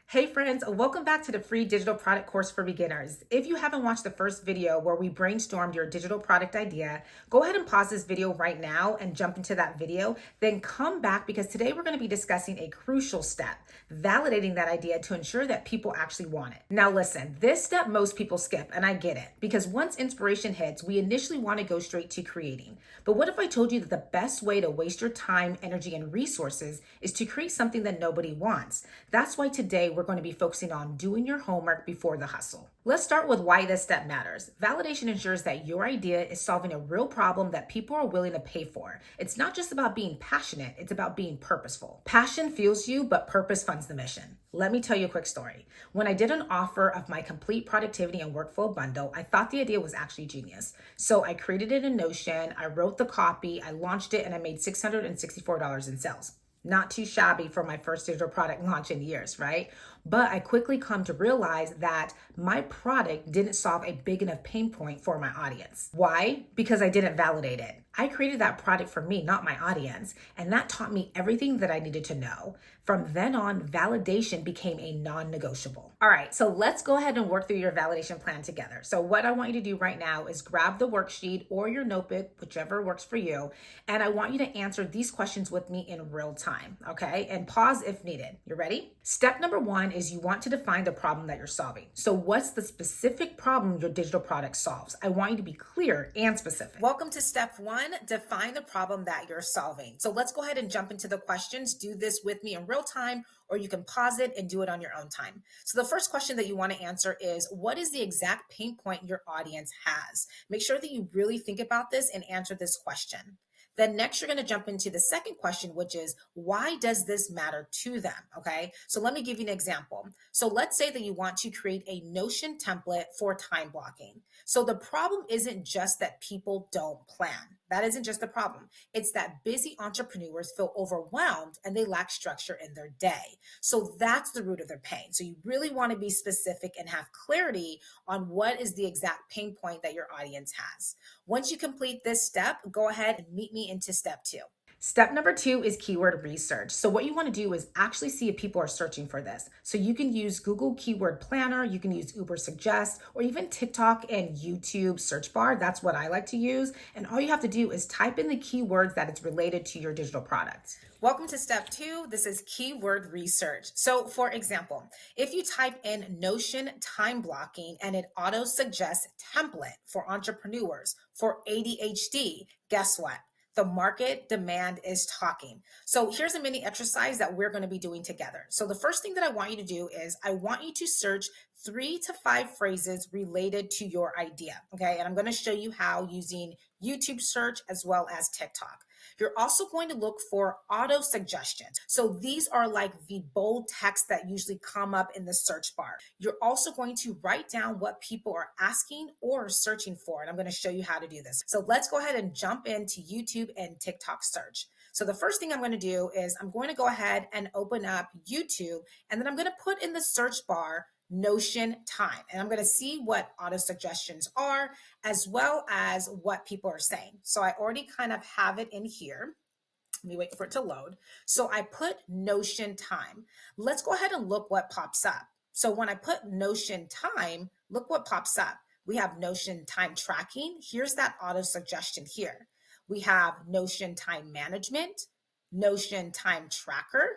Hey friends, welcome back to the free digital product course for beginners. If you haven't watched the first video where we brainstormed your digital product idea, go ahead and pause this video right now and jump into that video. Then come back because today we're going to be discussing a crucial step, validating that idea to ensure that people actually want it. Now listen, this step most people skip, and I get it, because once inspiration hits, we initially want to go straight to creating. But what if I told you that the best way to waste your time, energy, and resources is to create something that nobody wants? That's why today we're going to be focusing on doing your homework before the hustle. Let's start with why this step matters. Validation ensures that your idea is solving a real problem that people are willing to pay for. It's not just about being passionate, it's about being purposeful. Passion fuels you, but purpose funds the mission. Let me tell you a quick story. When I did an offer of my complete productivity and workflow bundle, I thought the idea was actually genius. So I created it in Notion, I wrote the copy, I launched it, and I made $664 in sales. Not too shabby for my first digital product launch in years, right? But I quickly come to realize that my product didn't solve a big enough pain point for my audience. Why? Because I didn't validate it. I created that product for me, not my audience, and that taught me everything that I needed to know. From then on, validation became a non-negotiable. All right, so let's go ahead and work through your validation plan together. So what I want you to do right now is grab the worksheet or your notebook, whichever works for you, and I want you to answer these questions with me in real time, okay? And pause if needed. You ready? Step number one is you want to define the problem that you're solving. So what's the specific problem your digital product solves? I want you to be clear and specific. Welcome to step one, define the problem that you're solving. So let's go ahead and jump into the questions. Do this with me in real time, or you can pause it and do it on your own time. So the first question that you want to answer is, what is the exact pain point your audience has? Make sure that you really think about this and answer this question. Then next, you're going to jump into the second question, which is, why does this matter to them? Okay, so let me give you an example. So let's say that you want to create a Notion template for time blocking. So the problem isn't just that people don't plan. That isn't just the problem. It's that busy entrepreneurs feel overwhelmed and they lack structure in their day. So that's the root of their pain. So you really want to be specific and have clarity on what is the exact pain point that your audience has. Once you complete this step, go ahead and meet me into step two. Step number two is keyword research. So what you want to do is actually see if people are searching for this. So you can use Google Keyword Planner, you can use Uber Suggest, or even TikTok and YouTube search bar. That's what I like to use. And all you have to do is type in the keywords that it's related to your digital product. Welcome to step two. This is keyword research. So for example, if you type in Notion time blocking and it auto suggests template for entrepreneurs for ADHD, guess what? The market demand is talking. So here's a mini exercise that we're going to be doing together. So the first thing that I want you to do is I want you to search 3 to 5 phrases related to your idea. Okay. And I'm going to show you how using YouTube search as well as TikTok. You're also going to look for auto suggestions. So these are like the bold text that usually come up in the search bar. You're also going to write down what people are asking or searching for. And I'm going to show you how to do this. So let's go ahead and jump into YouTube and TikTok search. So the first thing I'm going to do is I'm going to go ahead and open up YouTube, and then I'm going to put in the search bar Notion time. And I'm going to see what auto suggestions are as well as what people are saying. So I already kind of have it in here. Let me wait for it to load. So I put Notion time. Let's go ahead and look what pops up. So when I put Notion time, look what pops up. We have Notion time tracking. Here's that auto suggestion here. We have Notion time management, Notion time tracker.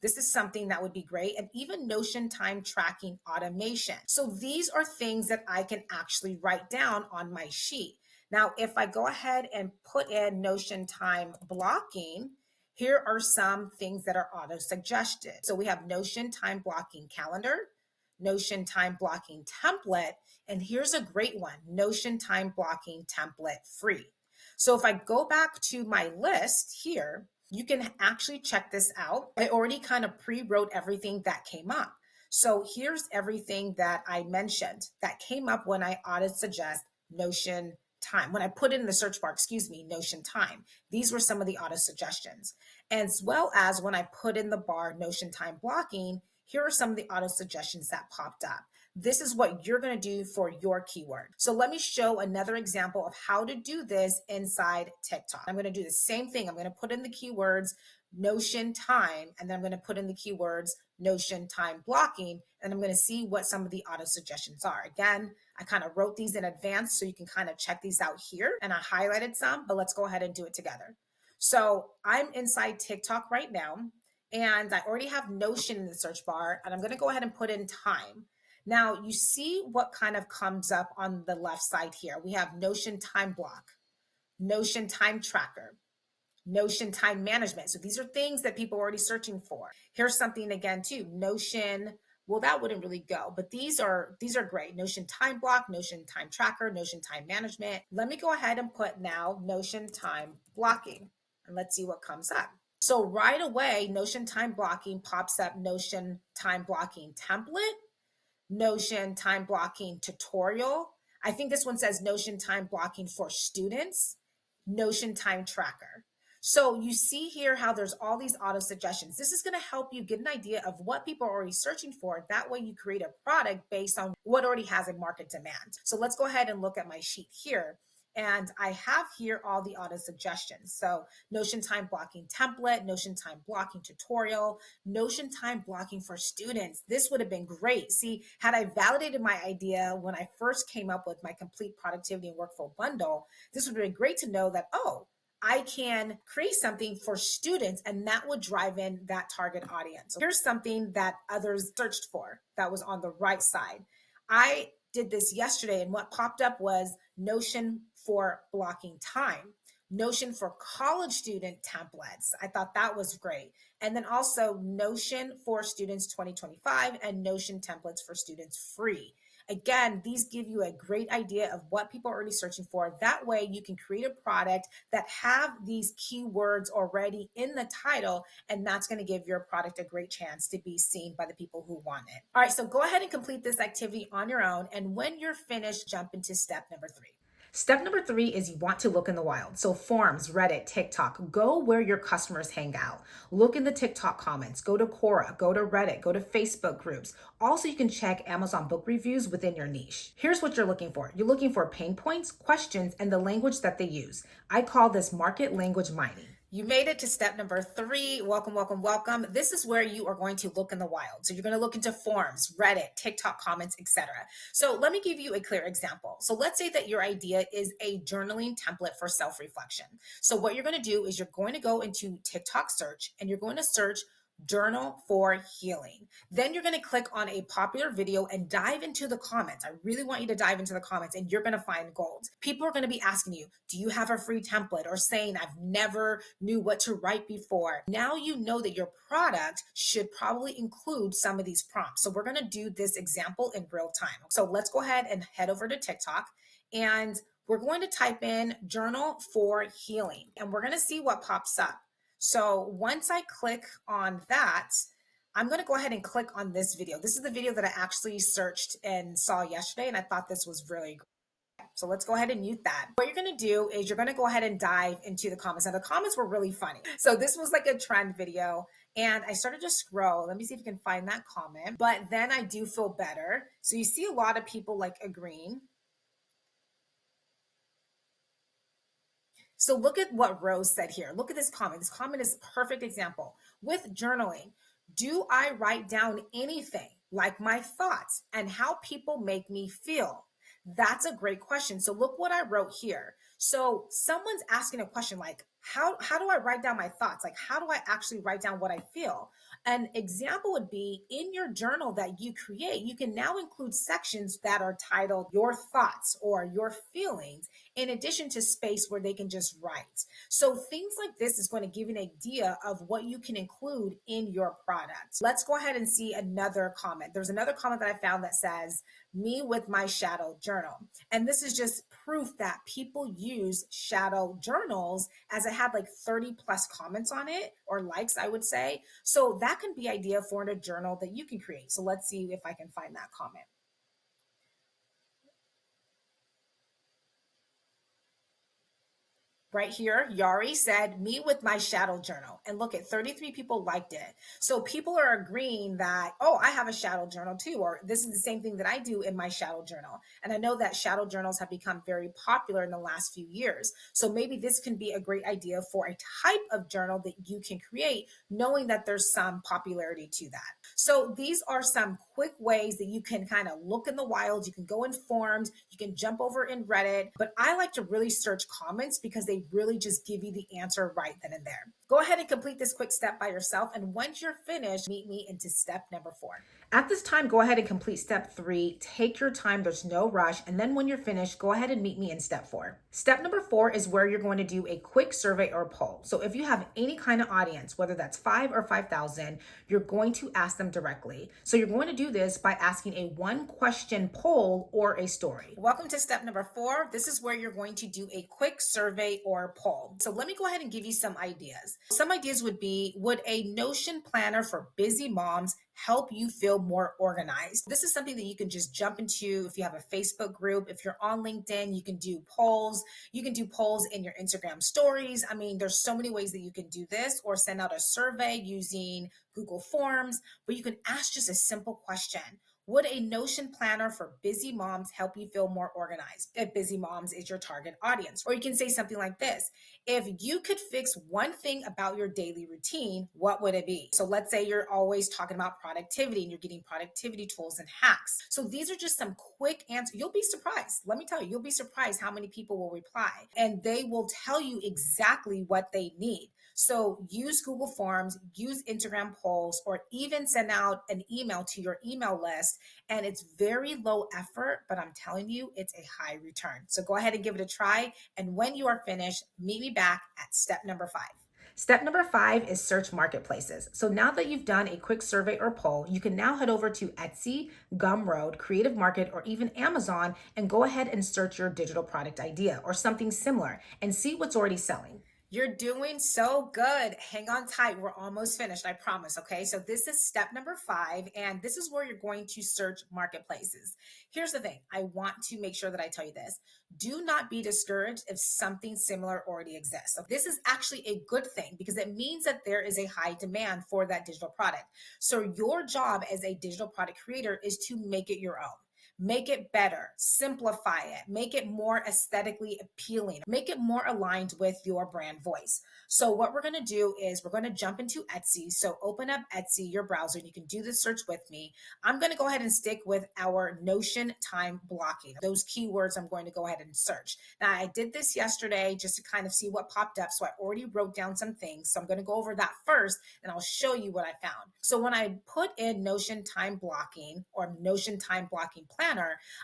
This is something that would be great. And even Notion time tracking automation. So these are things that I can actually write down on my sheet. Now, if I go ahead and put in Notion time blocking, here are some things that are auto suggested. So we have Notion time blocking calendar, Notion time blocking template, and here's a great one, Notion time blocking template free. So if I go back to my list here, you can actually check this out. I already kind of pre-wrote everything that came up. So here's everything that I mentioned that came up when I auto suggest Notion time. When I put in the search bar, Notion time. These were some of the auto suggestions. As well as when I put in the bar Notion time blocking, here are some of the auto suggestions that popped up. This is what you're going to do for your keyword. So let me show another example of how to do this inside TikTok. I'm going to do the same thing. I'm going to put in the keywords Notion time, and then I'm going to put in the keywords Notion time blocking, and I'm going to see what some of the auto suggestions are. Again, I kind of wrote these in advance so you can kind of check these out here, and I highlighted some, but let's go ahead and do it together. So I'm inside TikTok right now, and I already have Notion in the search bar, and I'm going to go ahead and put in time. Now you see what kind of comes up on the left side here. We have Notion time block, Notion time tracker, Notion time management. So these are things that people are already searching for. Here's something again too, Notion. Well, that wouldn't really go, but these are great. Notion time block, Notion time tracker, Notion time management. Let me go ahead and put now Notion time blocking, and let's see what comes up. So right away, Notion time blocking pops up, Notion time blocking template, Notion time blocking tutorial. I think this one says Notion time blocking for students, Notion time tracker. So you see here how there's all these auto suggestions. This is going to help you get an idea of what people are already searching for. That way you create a product based on what already has a market demand. So let's go ahead and look at my sheet here. And I have here all the auto suggestions. So Notion time blocking template, Notion time blocking tutorial, Notion time blocking for students. This would have been great. See, had I validated my idea when I first came up with my complete productivity and workflow bundle, this would have been great to know that, oh, I can create something for students, and that would drive in that target audience. So here's something that others searched for that was on the right side. I did this yesterday, and what popped up was Notion for blocking time, Notion for college student templates. I thought that was great. And then also Notion for Students 2025 and Notion templates for students free. Again, these give you a great idea of what people are already searching for. That way you can create a product that have these keywords already in the title, and that's going to give your product a great chance to be seen by the people who want it. All right, so go ahead and complete this activity on your own. And when you're finished, jump into step number 3. Step number 3 is you want to look in the wild. So forums, Reddit, TikTok, go where your customers hang out. Look in the TikTok comments, go to Quora, go to Reddit, go to Facebook groups. Also, you can check Amazon book reviews within your niche. Here's what you're looking for. You're looking for pain points, questions, and the language that they use. I call this market language mining. You made it to step number 3. Welcome, welcome, welcome. This is where you are going to look in the wild. So you're going to look into forums, Reddit, TikTok comments, etc. So let me give you a clear example. So let's say that your idea is a journaling template for self-reflection. So what you're going to do is you're going to go into TikTok search, and you're going to search journal for healing. Then you're going to click on a popular video and dive into the comments. I really want you to dive into the comments, and you're going to find gold. People are going to be asking you, do you have a free template? Or saying, I've never knew what to write before. Now you know that your product should probably include some of these prompts. So we're going to do this example in real time. So let's go ahead and head over to TikTok, and we're going to type in journal for healing, and we're going to see what pops up. So once I click on that, I'm going to go ahead and click on this video. This is the video that I actually searched and saw yesterday, and I thought this was really great. So let's go ahead and mute that. What you're going to do is you're going to go ahead and dive into the comments. Now, the comments were really funny. So this was like a trend video, and I started to scroll. Let me see if you can find that comment. But then I do feel better. So you see a lot of people like agreeing. So look at what Rose said here. Look at this comment. This comment is a perfect example. With journaling, do I write down anything like my thoughts and how people make me feel? That's a great question. So look what I wrote here. So someone's asking a question like, how do I write down my thoughts? Like, how do I actually write down what I feel? An example would be in your journal that you create, you can now include sections that are titled your thoughts or your feelings, in addition to space where they can just write. So things like this is going to give you an idea of what you can include in your product. Let's go ahead and see another comment. There's another comment that I found that says, me with my shadow journal. And this is just proof that people use shadow journals, as it had like 30 plus comments on it, or likes, I would say. So that can be idea for a journal that you can create. So let's see if I can find that comment. Right here, Yari said, me with my shadow journal. And look at 33 people liked it. So people are agreeing that, oh, I have a shadow journal too, or this is the same thing that I do in my shadow journal. And I know that shadow journals have become very popular in the last few years. So maybe this can be a great idea for a type of journal that you can create, knowing that there's some popularity to that. So these are some quick ways that you can kind of look in the wild. You can go in forums, you can jump over in Reddit, but I like to really search comments because they really just give you the answer right then and there. Go ahead and complete this quick step by yourself. And once you're finished, meet me into step number 4. At this time, go ahead and complete step 3. Take your time, there's no rush. And then when you're finished, go ahead and meet me in step 4. Step number 4 is where you're going to do a quick survey or poll. So if you have any kind of audience, whether that's 5 or 5,000, you're going to ask them directly. So you're going to do this by asking a 1-question poll or a story. Welcome to step number 4. This is where you're going to do a quick survey or poll. So let me go ahead and give you some ideas. Some ideas would be, would a Notion planner for busy moms help you feel more organized? This is something that you can just jump into if you have a Facebook group. If you're on LinkedIn, you can do polls. You can do polls in your Instagram stories. I mean, there's so many ways that you can do this, or send out a survey using Google Forms, where you can ask just a simple question. Would a Notion planner for busy moms help you feel more organized? If busy moms is your target audience. Or you can say something like this: if you could fix one thing about your daily routine, what would it be? So let's say you're always talking about productivity and you're getting productivity tools and hacks. So these are just some quick answers. You'll be surprised. Let me tell you, you'll be surprised how many people will reply, and they will tell you exactly what they need. So use Google Forms, use Instagram polls, or even send out an email to your email list. And it's very low effort, but I'm telling you, it's a high return. So go ahead and give it a try. And when you are finished, meet me back at step number 5. Step number 5 is search marketplaces. So now that you've done a quick survey or poll, you can now head over to Etsy, Gumroad, Creative Market, or even Amazon and go ahead and search your digital product idea or something similar and see what's already selling. You're doing so good. Hang on tight. We're almost finished, I promise. Okay. So this is step number 5, and this is where you're going to search marketplaces. Here's the thing. I want to make sure that I tell you this. Do not be discouraged if something similar already exists. So this is actually a good thing because it means that there is a high demand for that digital product. So your job as a digital product creator is to make it your own. Make it better, simplify it, make it more aesthetically appealing, make it more aligned with your brand voice. So what we're going to do is we're going to jump into Etsy. So open up Etsy, your browser, and you can do this search with me. I'm going to go ahead and stick with our Notion time blocking. Those keywords I'm going to go ahead and search. Now, I did this yesterday just to kind of see what popped up. So I already wrote down some things. So I'm going to go over that first, and I'll show you what I found. So when I put in Notion time blocking or Notion time blocking planner,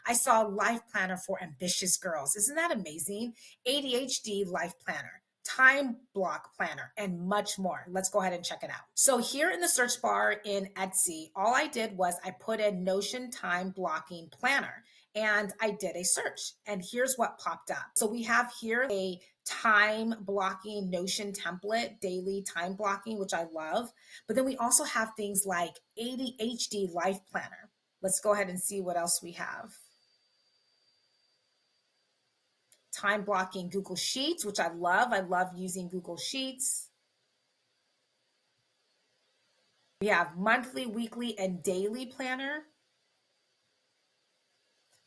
I saw Life Planner for Ambitious Girls. Isn't that amazing? ADHD Life Planner, Time Block Planner, and much more. Let's go ahead and check it out. So here in the search bar in Etsy, all I did was I put in Notion Time Blocking Planner, and I did a search, and here's what popped up. So we have here a time blocking Notion template, daily time blocking, which I love. But then we also have things like ADHD Life Planner. Let's go ahead and see what else we have. Time blocking Google Sheets, which I love. I love using Google Sheets. We have monthly, weekly, and daily planner.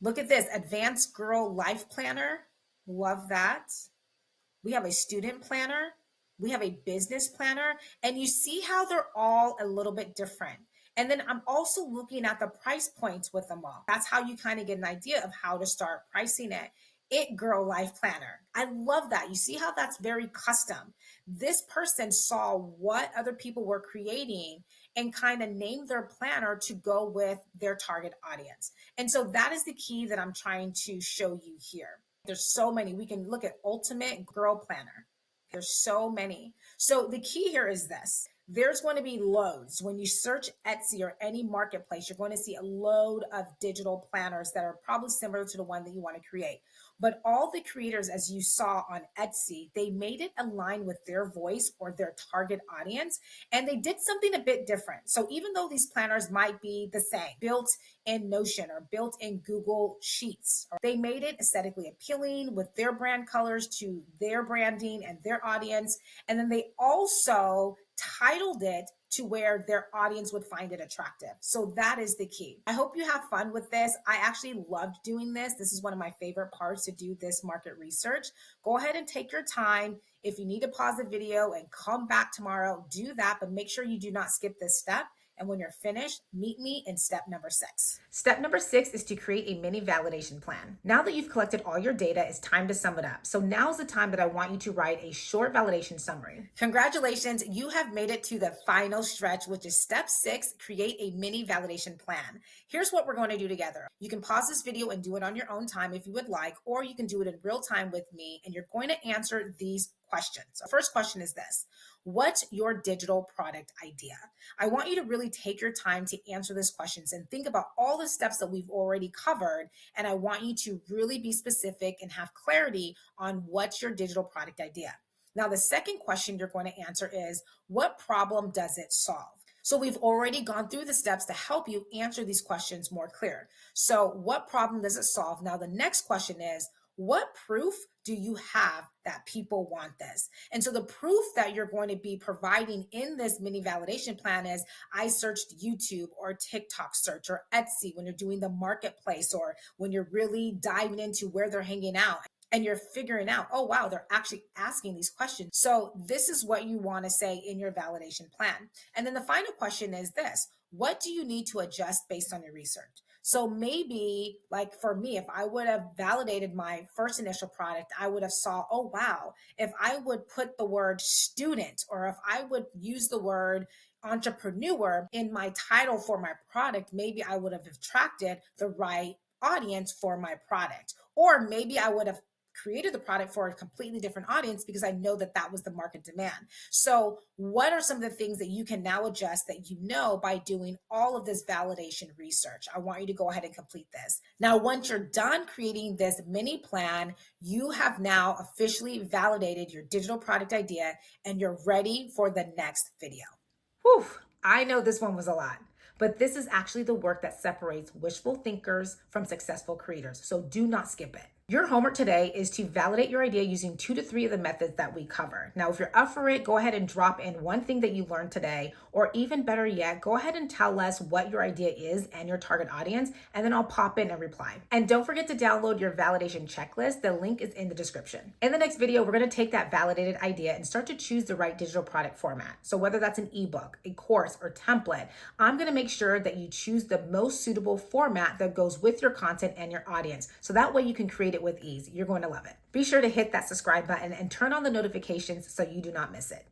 Look at this, Advanced Girl Life Planner. Love that. We have a student planner. We have a business planner. And you see how they're all a little bit different. And then I'm also looking at the price points with them all. That's how you kind of get an idea of how to start pricing it. It Girl Life Planner. I love that. You see how that's very custom. This person saw what other people were creating and kind of named their planner to go with their target audience. And so that is the key that I'm trying to show you here. There's so many. We can look at Ultimate Girl Planner. There's so many. So the key here is this. There's going to be loads. When you search Etsy or any marketplace, you're going to see a load of digital planners that are probably similar to the one that you want to create. But all the creators, as you saw on Etsy, they made it align with their voice or their target audience, and they did something a bit different. So even though these planners might be the same, built in Notion or built in Google Sheets, they made it aesthetically appealing with their brand colors to their branding and their audience. And then they also titled it to where their audience would find it attractive. So that is the key. I hope you have fun with this. I actually loved doing this. This is one of my favorite parts to do this market research. Go ahead and take your time. If you need to pause the video and come back tomorrow, do that, but make sure you do not skip this step. And when you're finished, meet me in step number 6. Step number 6 is to create a mini validation plan. Now that you've collected all your data, it's time to sum it up. So now's the time that I want you to write a short validation summary. Congratulations, you have made it to the final stretch, which is step 6, create a mini validation plan. Here's what we're going to do together. You can pause this video and do it on your own time if you would like, or you can do it in real time with me, and you're going to answer these questions. The first question is this: what's your digital product idea? I want you to really take your time to answer these questions and think about all the steps that we've already covered. And I want you to really be specific and have clarity on what's your digital product idea. Now, the second question you're going to answer is, what problem does it solve? So we've already gone through the steps to help you answer these questions more clear. So what problem does it solve? Now, the next question is, what proof do you have that people want this? And so the proof that you're going to be providing in this mini validation plan is, I searched YouTube or TikTok search or Etsy when you're doing the marketplace, or when you're really diving into where they're hanging out and you're figuring out, oh, wow, they're actually asking these questions. So this is what you want to say in your validation plan. And then the final question is this: what do you need to adjust based on your research? So maybe, like for me, if I would have validated my first initial product, I would have saw, oh, wow, if I would put the word student, or if I would use the word entrepreneur in my title for my product, maybe I would have attracted the right audience for my product. Or maybe I would have created the product for a completely different audience because I know that that was the market demand. So what are some of the things that you can now adjust that you know by doing all of this validation research? I want you to go ahead and complete this. Now, once you're done creating this mini plan, you have now officially validated your digital product idea and you're ready for the next video. Whew, I know this one was a lot, but this is actually the work that separates wishful thinkers from successful creators. So do not skip it. Your homework today is to validate your idea using 2 to 3 of the methods that we cover. Now, if you're up for it, go ahead and drop in one thing that you learned today, or even better yet, go ahead and tell us what your idea is and your target audience, and then I'll pop in and reply. And don't forget to download your validation checklist. The link is in the description. In the next video, we're going to take that validated idea and start to choose the right digital product format. So whether that's an ebook, a course, or template, I'm going to make sure that you choose the most suitable format that goes with your content and your audience. So that way you can create it with ease. You're going to love it. Be sure to hit that subscribe button and turn on the notifications so you do not miss it.